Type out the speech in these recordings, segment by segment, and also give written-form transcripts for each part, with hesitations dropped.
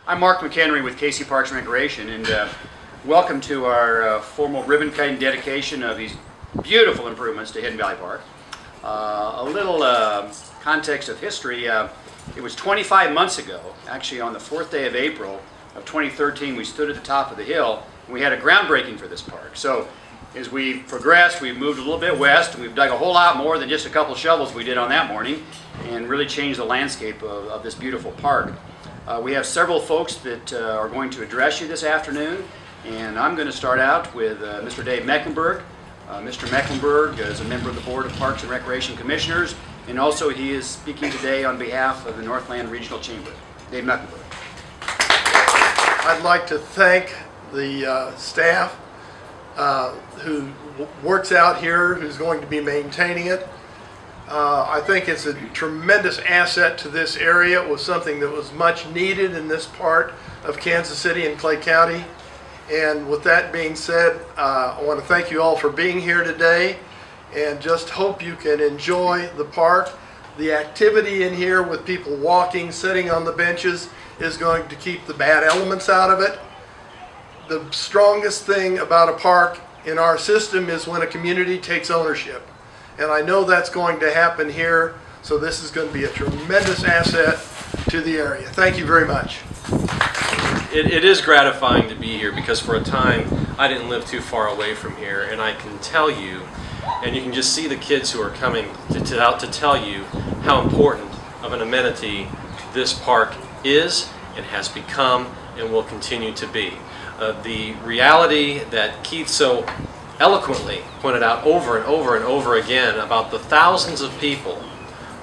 I'm Mark McHenry with Casey Parks and Recreation, and welcome to our formal ribbon cutting dedication of these beautiful improvements to Hidden Valley Park. A little context of history, it was 25 months ago, actually on the 4th day of April of 2013, we stood at the top of the hill and we had a groundbreaking for this park. So as we've progressed, we've moved a little bit west, and we've dug a whole lot more than just a couple shovels we did on that morning, and really changed the landscape of this beautiful park. We have several folks that are going to address you this afternoon, and I'm going to start out with Mr. Dave Mecklenburg. Mr. Mecklenburg is a member of the Board of Parks and Recreation Commissioners, and also he is speaking today on behalf of the Northland Regional Chamber. Dave Mecklenburg. I'd like to thank the staff who works out here, who's going to be maintaining it. I think it's a tremendous asset to this area. It was something that was much needed in this part of Kansas City and Clay County. And with that being said, I want to thank you all for being here today, and just hope you can enjoy the park. The activity in here with people walking, sitting on the benches is going to keep the bad elements out of it. The strongest thing about a park in our system is when a community takes ownership. And I know that's going to happen here, so this is going to be a tremendous asset to the area. Thank you very much. It is gratifying to be here, because for a time I didn't live too far away from here, and I can tell you, and you can just see the kids who are coming out to tell you how important of an amenity this park is and has become and will continue to be. The reality that Keith so eloquently pointed out over and over and over again about the thousands of people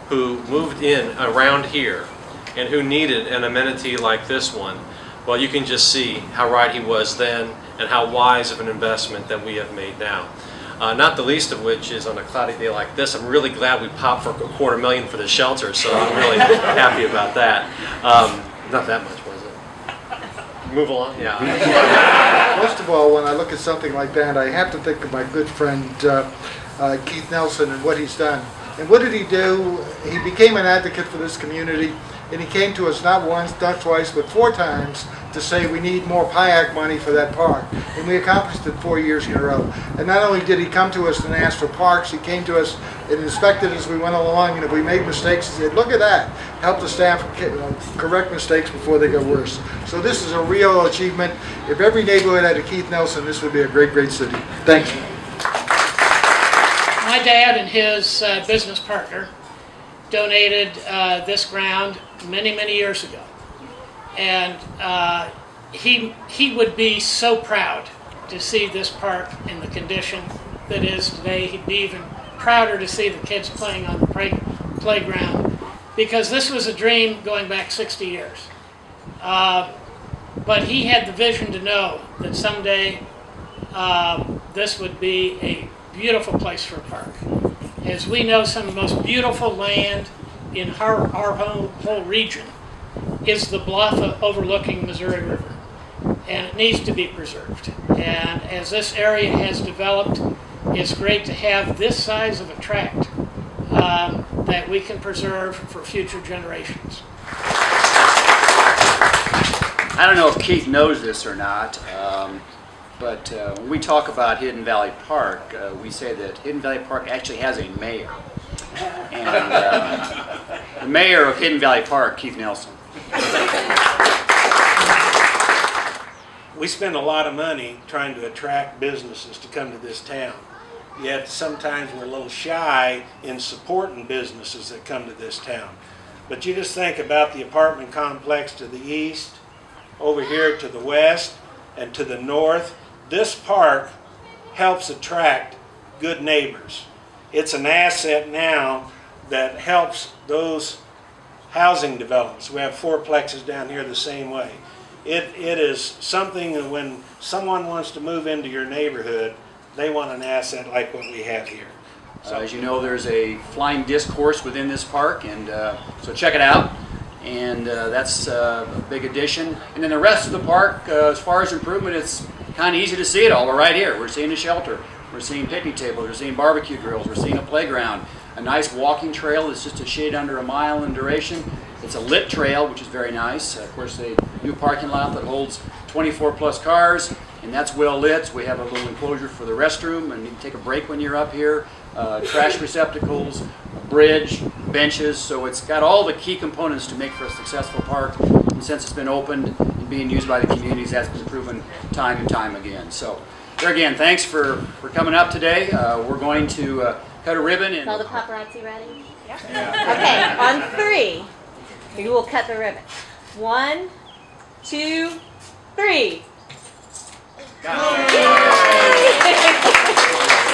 who moved in around here and who needed an amenity like this one, well, you can just see how right he was then and how wise of an investment that we have made now. Not the least of which is, on a cloudy day like this, I'm really glad we popped for $250,000 for the shelter, so I'm really happy about that. Not that much, was it? Move along? Yeah. Most of all, when I look at something like that, I have to think of my good friend Keith Nelson and what he's done. And what did he do? He became an advocate for this community, and he came to us not once, not twice, but 4 times to say we need more PIAC money for that park. And we accomplished it 4 years in a row. And not only did he come to us and ask for parks, he came to us and inspected as we went along, and if we made mistakes, he said, look at that. Help the staff correct mistakes before they get worse. So this is a real achievement. If every neighborhood had a Keith Nelson, this would be a great, great city. Thank you. My dad and his business partner donated this ground many, many years ago. And he would be so proud to see this park in the condition that it is today. He'd be even prouder to see the kids playing on the playground, because this was a dream going back 60 years. But he had the vision to know that someday this would be a beautiful place for a park. As we know, some of the most beautiful land in our whole region is the bluff overlooking the Missouri River, and it needs to be preserved. And as this area has developed, it's great to have this size of a tract that we can preserve for future generations. I don't know if Keith knows this or not, but when we talk about Hidden Valley Park, we say that Hidden Valley Park actually has a mayor. And the mayor of Hidden Valley Park, Keith Nelson. We spend a lot of money trying to attract businesses to come to this town. Yet sometimes we're a little shy in supporting businesses that come to this town. But you just think about the apartment complex to the east, over here to the west, and to the north. This park helps attract good neighbors. It's an asset now that helps those housing developments. We have 4plexes down here the same way. It is something that when someone wants to move into your neighborhood, they want an asset like what we have here. So as you know, there's a flying disc course within this park, and so check it out. And that's a big addition. And then the rest of the park, as far as improvement, it's kind of easy to see it all. We're right here. We're seeing a shelter. We're seeing picnic tables. We're seeing barbecue grills. We're seeing a playground. A nice walking trail that's just a shade under a mile in duration. It's a lit trail, which is very nice. Of course, a new parking lot that holds 24 plus cars, and that's well lit. We have a little enclosure for the restroom, and you can take a break when you're up here. Trash receptacles, a bridge, benches, so it's got all the key components to make for a successful park. And since it's been opened and being used by the communities, that's been proven time and time again. So there again, thanks for coming up today. We're going to cut a ribbon. And all the paparazzi ready? Okay, on 3, you will cut the ribbon. 1, 2, 3. Got it.